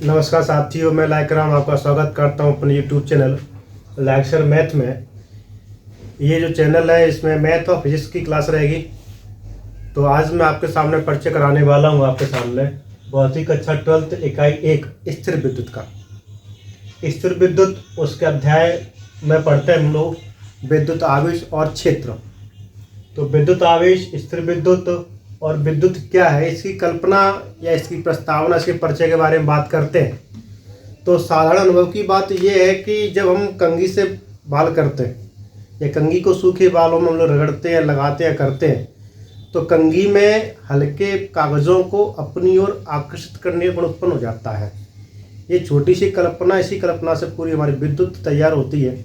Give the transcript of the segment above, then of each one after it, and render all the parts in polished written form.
नमस्कार साथियों, मैं लाइक राम आपका स्वागत करता हूं अपने यूट्यूब चैनल लेक्चर मैथ में। ये जो चैनल है इसमें मैथ और फिजिक्स की क्लास रहेगी। तो आज मैं आपके सामने परिचय कराने वाला हूं आपके सामने भौतिक कक्षा 12 इकाई 1 स्थिर विद्युत का। स्थिर विद्युत उसके अध्याय में पढ़ते हैं हम लोग विद्युत आवेश और क्षेत्र। तो विद्युत आवेश, स्थिर विद्युत और विद्युत क्या है, इसकी कल्पना या इसकी प्रस्तावना, इसके परिचय के बारे में बात करते हैं। तो साधारण अनुभव की बात यह है कि जब हम कंघी से बाल करते हैं या कंघी को सूखे बालों में हम लोग रगड़ते हैं, लगाते हैं, करते हैं, तो कंघी में हल्के कागज़ों को अपनी ओर आकर्षित करने का गुण उत्पन्न हो जाता है। ये छोटी सी कल्पना, इसी कल्पना से पूरी हमारी विद्युत तैयार होती है,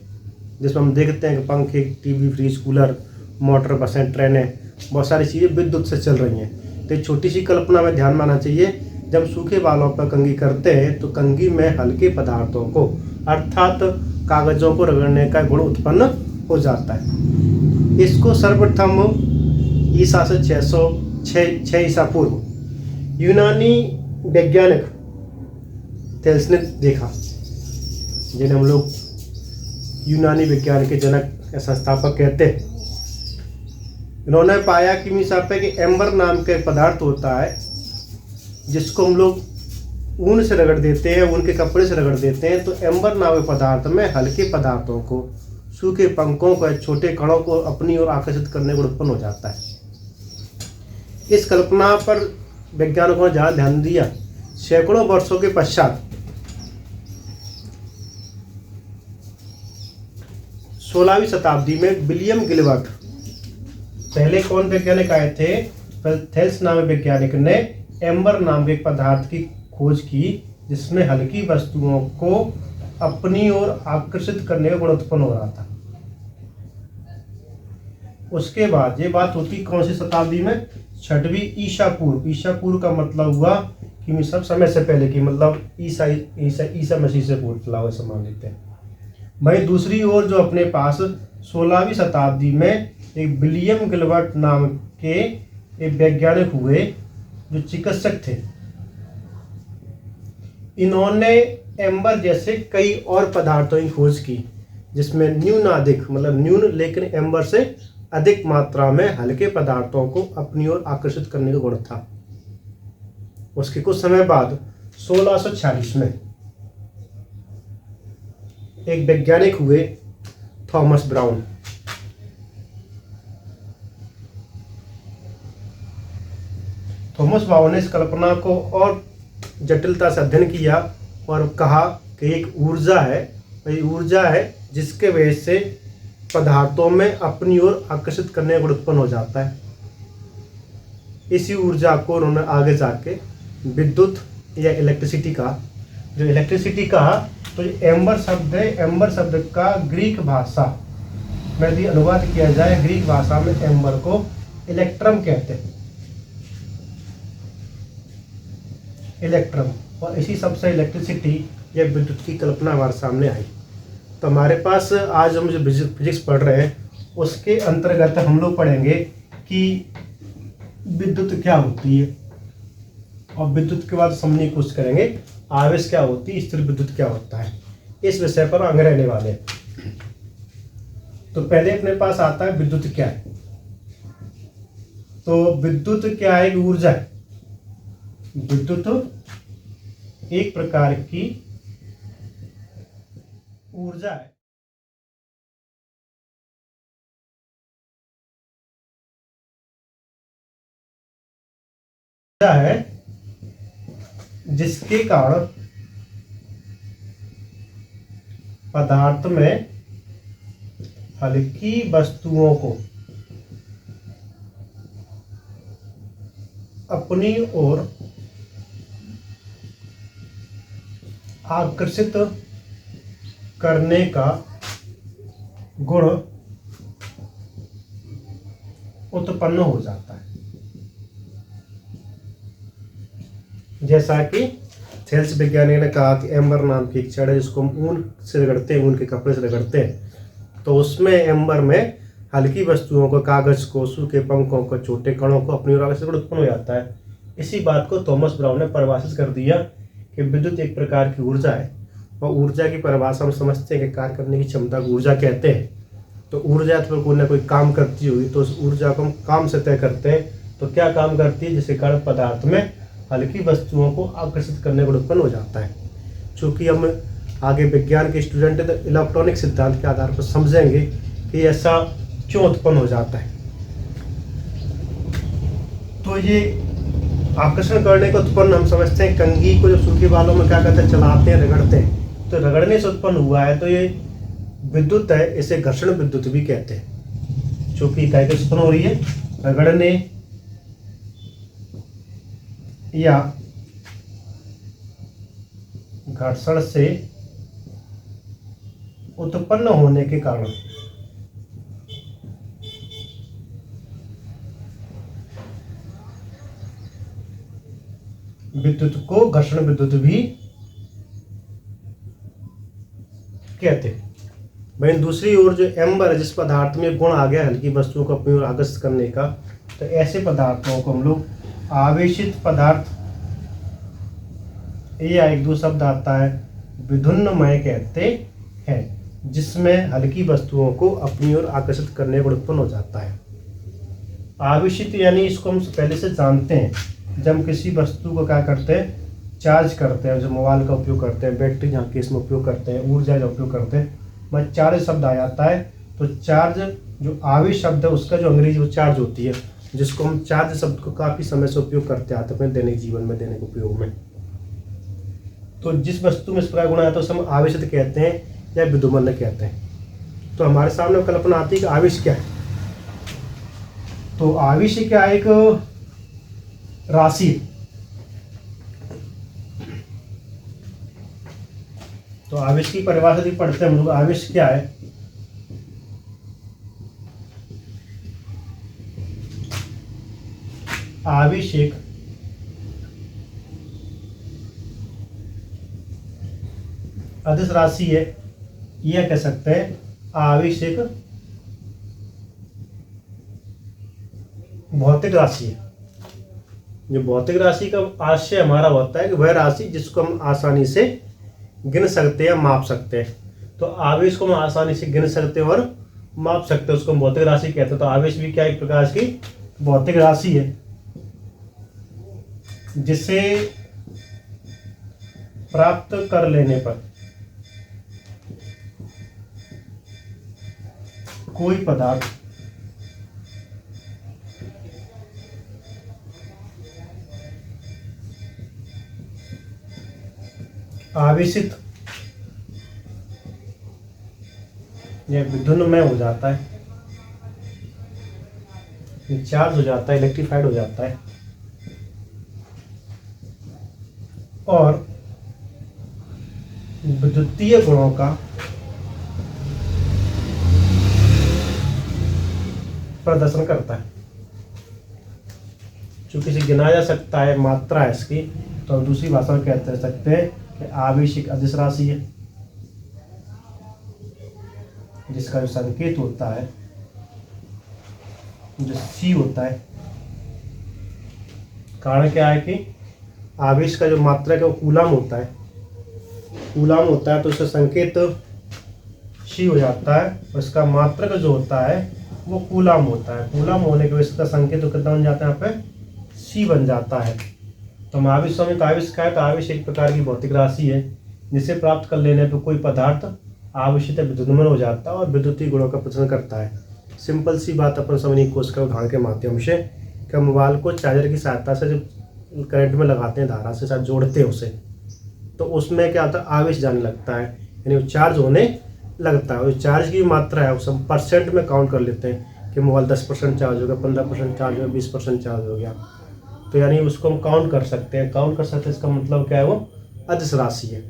जिसमें हम देखते हैं कि पंखे, टीवी, फ्रिज, कूलर, मोटर, बसें, ट्रेनें, बहुत सारी चीज़ें विद्युत से चल रही हैं। तो एक छोटी सी कल्पना में ध्यान में आना चाहिए, जब सूखे बालों पर कंघी करते हैं तो कंघी में हल्के पदार्थों को अर्थात कागज़ों को रगड़ने का गुण उत्पन्न हो जाता है। इसको सर्वप्रथम ईसा से 606 ईसा पूर्व यूनानी वैज्ञानिक थेल्स ने देखा, जिन्हें हम लोग यूनानी विज्ञान के जनक या संस्थापक कहते हैं। इन्होंने पाया कि कि एम्बर नाम का एक पदार्थ होता है जिसको हम लोग ऊन से रगड़ देते हैं, ऊन के कपड़े से रगड़ देते हैं, तो एम्बर नाम के पदार्थ में हल्के पदार्थों को, सूखे पंखों को, छोटे कणों को अपनी ओर आकर्षित करने को उत्पन्न हो जाता है। इस कल्पना पर वैज्ञानिकों ने ज़्यादा ध्यान दिया। सैकड़ों वर्षों के पश्चात 16वीं शताब्दी में विलियम गिलबर्ट, पहले कौन वैज्ञानिक आए थे, थेल्स नाम वैज्ञानिक ने एम्बर नाम के एक पदार्थ की खोज की जिसमें हल्की वस्तुओं को अपनी ओर आकर्षित करने का गुण उत्पन्न हो रहा था। उसके बाद ये बात होती कौन सी शताब्दी में, 6वीं ईसा पूर्व। ईसा पूर्व का मतलब हुआ कि सब समय से पहले की, मतलब ईसा मसीह से पूर्व चला हुआ समान लेते हैं। वहीं दूसरी ओर जो अपने पास 16वीं शताब्दी में एक विलियम गिलबर्ट नाम के एक वैज्ञानिक हुए जो चिकित्सक थे। इन्होंने एम्बर जैसे कई और पदार्थों की खोज की जिसमें न्यूनाधिक, मतलब न्यून लेकिन एम्बर से अधिक मात्रा में हल्के पदार्थों को अपनी ओर आकर्षित करने का गुण था। उसके कुछ समय बाद 1646 में एक वैज्ञानिक हुए थॉमस ब्राउन। थॉमस ब्राउन ने इस कल्पना को और जटिलता से अध्ययन किया और कहा कि एक ऊर्जा है, वही ऊर्जा है जिसके वजह से पदार्थों में अपनी ओर आकर्षित करने का गुण उत्पन्न हो जाता है। इसी ऊर्जा को उन्होंने आगे जाके विद्युत या इलेक्ट्रिसिटी कहा। जो इलेक्ट्रिसिटी कहा तो ये एम्बर शब्द है। एम्बर शब्द का ग्रीक भाषा में यदि अनुवाद किया जाए, ग्रीक भाषा में एम्बर को इलेक्ट्रम कहते हैं, इलेक्ट्रम। और इसी सबसे इलेक्ट्रिसिटी या विद्युत की कल्पना हमारे सामने आई। तो हमारे पास आज हम जो फिजिक्स पढ़ रहे हैं उसके अंतर्गत हम लोग पढ़ेंगे कि विद्युत क्या होती है, और विद्युत के बाद समझने की कोशिश करेंगे आवेश क्या होती है, स्थिर विद्युत क्या होता है। इस विषय पर आगे रहने वाले हैं। तो पहले अपने पास आता है विद्युत क्या है। तो विद्युत क्या है, ऊर्जा है। विद्युत एक प्रकार की ऊर्जा है जिसके कारण पदार्थ में हल्की वस्तुओं को अपनी ओर आकर्षित करने का गुण उत्पन्न हो जाता है। जैसा कि थेल्स वैज्ञानिक ने कहा कि एम्बर नाम की एक छड़ है जिसको हम ऊन से रगड़ते हैं, ऊन के कपड़े से रगड़ते हैं, तो उसमें एम्बर में हल्की वस्तुओं को, कागज़ को, सूखे पंखों को, छोटे कणों को अपनी ओर आकर्षित उत्पन्न हो जाता है। इसी बात को थॉमस ब्राउन ने परिभाषित कर दिया कि विद्युत एक प्रकार की ऊर्जा है और ऊर्जा की परिभाषा हम समझते हैं कि कार्य करने की क्षमता को ऊर्जा कहते हैं। तो ऊर्जा तो कोई ना कोई काम करती हुई, तो उस ऊर्जा को हम काम से तय करते हैं। तो क्या काम करती है? जिसके कारण पदार्थ में हल्की वस्तुओं को आकर्षित करने को उत्पन्न हो जाता है। चूँकि हम आगे विज्ञान के स्टूडेंट हैं तो इलेक्ट्रॉनिक सिद्धांत के आधार पर समझेंगे कि ऐसा क्यों उत्पन्न हो जाता है। तो ये आकर्षण करने को उत्पन्न हम समझते हैं, कंघी को जब सूखे बालों में क्या करते हैं, चलाते हैं, रगड़ते हैं, तो रगड़ने से उत्पन्न हुआ है। तो ये विद्युत है, इसे घर्षण विद्युत भी कहते हैं। चूंकि इकाई कैसे उत्पन्न हो रही है? रगड़ने या घर्षण से उत्पन्न होने के कारण विद्युत को घर्षण विद्युत भी कहते हैं। वहीं दूसरी ओर जो एम्बर है, जिस पदार्थ में गुण आ गया हल्की वस्तुओं को अपनी ओर आकर्षित करने का, तो ऐसे पदार्थों को हम लोग आवेशित पदार्थ, या एक दो शब्द आता है विद्युन्मय कहते हैं, जिसमें हल्की वस्तुओं को अपनी ओर आकर्षित करने को उत्पन्न हो जाता है। आवेशित यानी इसको हम पहले से जानते हैं, जब हम किसी वस्तु को क्या करते हैं, चार्ज करते हैं, जो मोबाइल का उपयोग करते हैं, बैटरी जहाँ केस में उपयोग करते हैं, ऊर्जा का उपयोग करते हैं, वह चार्ज शब्द आ जाता है। तो चार्ज जो आवेश शब्द है उसका जो अंग्रेजी वो चार्ज होती है, जिसको हम चार्ज शब्द को काफ़ी समय से उपयोग करते आते हैं अपने दैनिक जीवन में, दैनिक उपयोग में। तो जिस वस्तु में इस प्रकार गुण आता है उसे हम आवेशित कहते हैं या विद्युन्मय कहते हैं। तो हमारे सामने कल्पना आती है कि आवेश क्या है। तो आवेश क्या है? एक राशि। तो आवेश की परिभाषा यदि पढ़ते हैं हम लोग, आवेश क्या है? आवेश एक अदिश राशि है, यह कह सकते हैं आवेश एक भौतिक राशि है। जो भौतिक राशि का आशय हमारा होता है कि वह राशि जिसको हम आसानी से गिन सकते हैं, माप सकते हैं। तो आवेश को हम आसानी से गिन सकते हैं और माप सकते हैं, उसको हम भौतिक राशि कहते हैं। तो आवेश भी क्या एक प्रकार की भौतिक राशि है, जिसे प्राप्त कर लेने पर कोई पदार्थ आवेशित या विद्युन्मय हो जाता है, चार्ज हो जाता है, इलेक्ट्रीफाइड हो जाता है और विद्युतीय गुणों का प्रदर्शन करता है। चूंकि इसे गिना जा सकता है, मात्रा है इसकी, तो हम दूसरी भाषा में कहते सकते हैं कि आवेश एक अदिश राशि है, जिसका जो संकेत होता है, जो सी होता है। कारण क्या है कि आवेश का जो मात्रा का कूलम होता है, कूलम होता है, तो उसका संकेत सी हो जाता है। और इसका मात्रक जो होता है वो कूलम होता है। कूलम होने के वजह से इसका संकेत तो कितना बन जाता है? यहाँ पे सी बन जाता है। तो हम आवेश में आवेश क्या है? तो आवेश एक प्रकार की भौतिक राशि है, जिसे प्राप्त कर लेने पर कोई पदार्थ आवेशित विद्युन्मय हो जाता है और विद्युतीय गुणों का प्रदर्शन करता है। सिंपल सी बात अपन समझने की कोशिश करो उदाहरण के माध्यम से, कि मोबाइल को चार्जर की सहायता से जब करंट में लगाते हैं, धारा से साथ जोड़ते हैं उसे, तो उसमें क्या होता है? आवेश जाने लगता है, यानी वो चार्ज होने लगता है। और चार्ज की मात्रा है उसे हम परसेंट में काउंट कर लेते हैं कि मोबाइल 10% चार्ज हो गया, 15% चार्ज हो गया, 20% चार्ज हो गया। तो यानी उसको हम काउंट कर सकते हैं। काउंट कर सकते हैं, इसका मतलब क्या है? वो अदिश राशि है।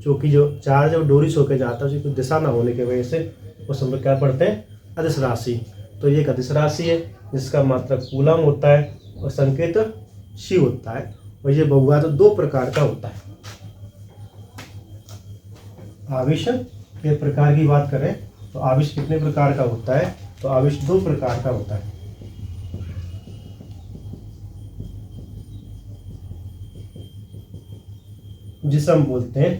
क्योंकि जो चार्ज है वो डोरी से होकर जाता है, उसकी दिशा ना होने की वजह से उस हम क्या पढ़ते हैं? अदिश राशि। तो ये एक अदिश राशि है जिसका मात्रक कूलम होता है और संकेत सी होता है। और ये बहुघात तो दो प्रकार का होता है। आवेश के प्रकार की बात करें तो आवेश कितने प्रकार का होता है? तो आवेश दो प्रकार का होता है। जिसे हम बोलते हैं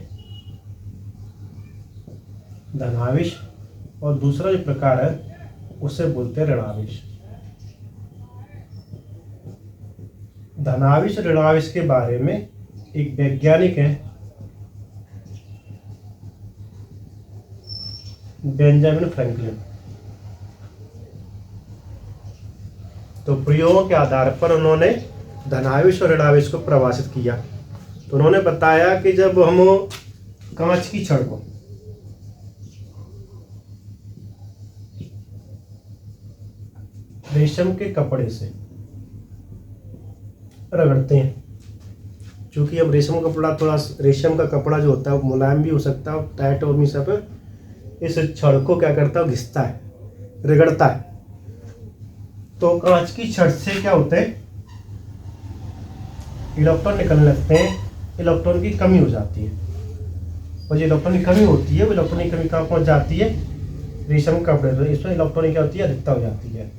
धनावेश, और दूसरा जो प्रकार है उसे बोलते हैं ऋणावेश। धनावेश और ऋणावेश के बारे में एक वैज्ञानिक है बेंजामिन फ्रैंकलिन। तो प्रयोगों के आधार पर उन्होंने धनावेश और ऋणावेश को परिभाषित किया। तो उन्होंने बताया कि जब हम कांच की छड़ को रेशम के कपड़े से रगड़ते हैं, क्योंकि अब रेशम का कपड़ा जो होता है वो मुलायम भी हो सकता है और टाइट और भी सब इस छड़ को क्या करता है, घिसता है, रगड़ता है। तो कांच की छड़ से क्या होता है, इलेक्ट्रॉन निकलने लगते हैं, इलेक्ट्रॉन की कमी हो जाती है, और जो इलेक्ट्रॉन की कमी होती है वो इलेक्ट्रॉन की कमी कहाँ पहुंच जाती है, रेशम कपड़े पर। इसमें इलेक्ट्रॉन की क्या होती है, अधिकता हो जाती है।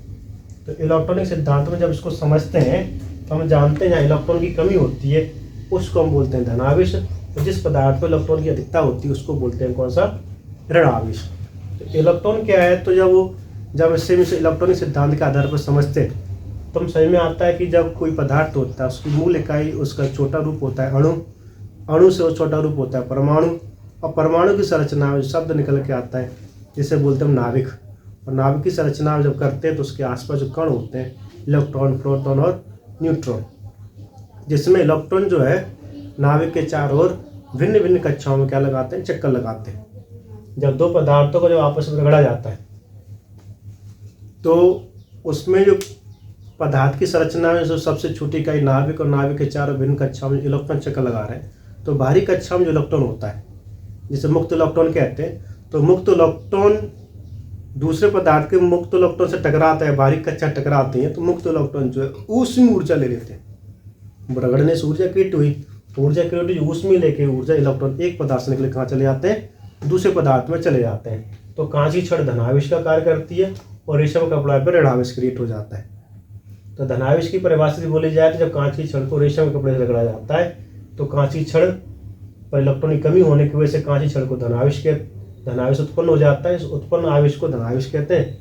तो इलेक्ट्रॉनिक सिद्धांत में जब इसको समझते हैं तो हम जानते हैं जहाँ इलेक्ट्रॉन की कमी होती है उसको हम बोलते हैं धनावेश, और जिस पदार्थ पर इलेक्ट्रॉन की अधिकता होती है उसको बोलते हैं कौन सा, ऋणावेश। तो इलेक्ट्रॉन क्या है, तो जब इससे इलेक्ट्रॉनिक सिद्धांत के आधार पर समझते हैं तो हम समझ में आता है कि जब कोई पदार्थ होता है उसकी मूल इकाई उसका छोटा रूप होता है अणु, अणु से वो छोटा रूप होता है परमाणु, और परमाणु की संरचना में शब्द निकल के आता है जिसे बोलते हैं नाभिक। और नाभिक की संरचना जब करते हैं तो उसके आसपास जो कण होते हैं, इलेक्ट्रॉन, प्रोटॉन और न्यूट्रॉन, जिसमें इलेक्ट्रॉन जो है नाभिक के चारों ओर भिन्न भिन्न कक्षाओं में क्या लगाते हैं, चक्कर लगाते हैं। जब दो पदार्थों को जब आपस में रगड़ा जाता है तो उसमें जो पदार्थ की संरचना में जो सबसे छोटी इकाई नाभिक, और नाभिक के चारों भिन्न कक्षाओं में इलेक्ट्रॉन चक्कर लगा रहे हैं, तो बाहरी कक्षा में जो इलेक्ट्रॉन होता है जिसे मुक्त इलेक्ट्रॉन कहते हैं, तो मुक्त इलेक्ट्रॉन दूसरे पदार्थ के मुक्त इलेक्ट्रॉन से टकराता है, बाहरी कक्षा टकराती है, तो मुक्त इलेक्ट्रॉन जो है उसमें ऊर्जा ले लेते हैं। रगड़ने से ऊर्जा क्रिएट हुई, ऊर्जा क्रिएट हुई, उसमें लेके ऊर्जा इलेक्ट्रॉन एक पदार्थ से निकले कहाँ चले जाते हैं, दूसरे पदार्थ में चले जाते हैं। तो कांच की छड़ धनावेश का कार्य करती है और रेशम कपड़ा पर ऋणावेश क्रिएट हो जाता है। तो धनावेश की परिभाषा भी बोली जाए तो जब कांच की छड़ को रेशम कपड़े से रगड़ा जाता है तो कांच की छड़ पर इलेक्ट्रॉन की कमी होने की वजह से कांच की छड़ को धनावेश उत्पन्न हो जाता है। इस उत्पन्न आवेश को धनावेश कहते हैं,